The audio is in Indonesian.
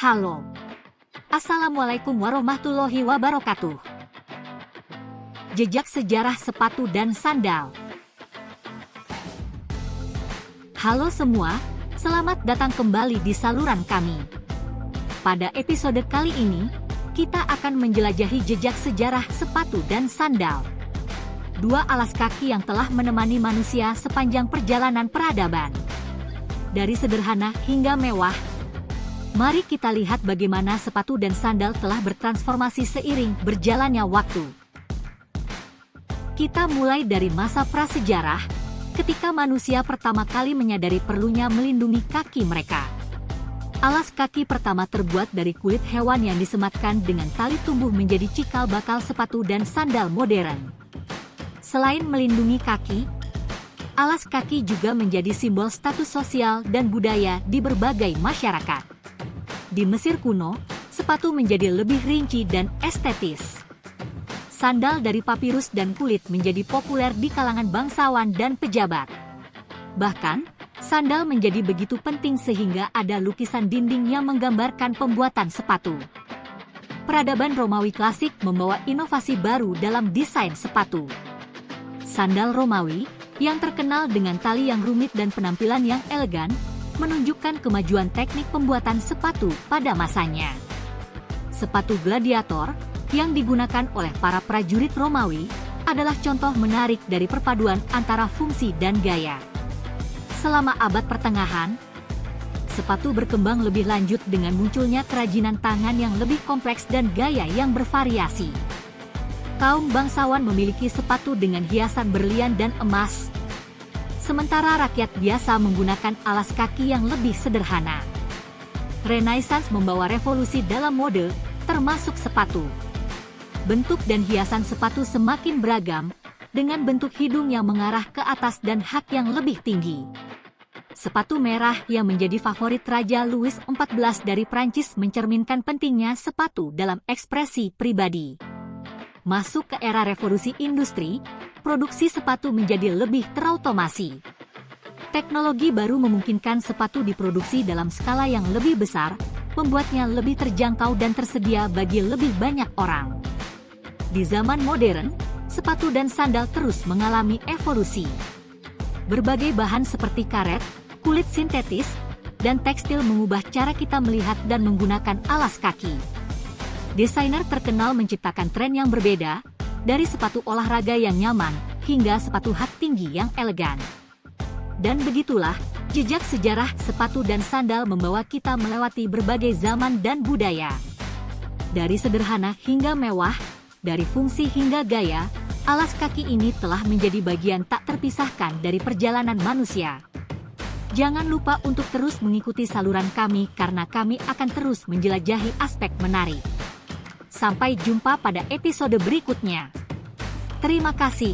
Halo. Assalamualaikum warahmatullahi wabarakatuh. Jejak sejarah sepatu dan sandal. Halo semua, selamat datang kembali di saluran kami. Pada episode kali ini, kita akan menjelajahi jejak sejarah sepatu dan sandal. Dua alas kaki yang telah menemani manusia sepanjang perjalanan peradaban. Dari sederhana hingga mewah, mari kita lihat bagaimana sepatu dan sandal telah bertransformasi seiring berjalannya waktu. Kita mulai dari masa prasejarah, ketika manusia pertama kali menyadari perlunya melindungi kaki mereka. Alas kaki pertama terbuat dari kulit hewan yang disematkan dengan tali tumbuh menjadi cikal bakal sepatu dan sandal modern. Selain melindungi kaki, alas kaki juga menjadi simbol status sosial dan budaya di berbagai masyarakat. Di Mesir kuno, sepatu menjadi lebih rinci dan estetis. Sandal dari papirus dan kulit menjadi populer di kalangan bangsawan dan pejabat. Bahkan, sandal menjadi begitu penting sehingga ada lukisan dinding yang menggambarkan pembuatan sepatu. Peradaban Romawi klasik membawa inovasi baru dalam desain sepatu. Sandal Romawi, yang terkenal dengan tali yang rumit dan penampilan yang elegan, menunjukkan kemajuan teknik pembuatan sepatu pada masanya. Sepatu gladiator, yang digunakan oleh para prajurit Romawi, adalah contoh menarik dari perpaduan antara fungsi dan gaya. Selama abad pertengahan, sepatu berkembang lebih lanjut dengan munculnya kerajinan tangan yang lebih kompleks dan gaya yang bervariasi. Kaum bangsawan memiliki sepatu dengan hiasan berlian dan emas, sementara rakyat biasa menggunakan alas kaki yang lebih sederhana. Renaissance membawa revolusi dalam mode, termasuk sepatu. Bentuk dan hiasan sepatu semakin beragam, dengan bentuk hidung yang mengarah ke atas dan hak yang lebih tinggi. Sepatu merah yang menjadi favorit Raja Louis XIV dari Prancis mencerminkan pentingnya sepatu dalam ekspresi pribadi. Masuk ke era revolusi industri, produksi sepatu menjadi lebih terotomasi. Teknologi baru memungkinkan sepatu diproduksi dalam skala yang lebih besar, membuatnya lebih terjangkau dan tersedia bagi lebih banyak orang. Di zaman modern, sepatu dan sandal terus mengalami evolusi. Berbagai bahan seperti karet, kulit sintetis, dan tekstil mengubah cara kita melihat dan menggunakan alas kaki. Desainer terkenal menciptakan tren yang berbeda, dari sepatu olahraga yang nyaman, hingga sepatu hak tinggi yang elegan. Dan begitulah, jejak sejarah sepatu dan sandal membawa kita melewati berbagai zaman dan budaya. Dari sederhana hingga mewah, dari fungsi hingga gaya, alas kaki ini telah menjadi bagian tak terpisahkan dari perjalanan manusia. Jangan lupa untuk terus mengikuti saluran kami karena kami akan terus menjelajahi aspek menarik. Sampai jumpa pada episode berikutnya. Terima kasih.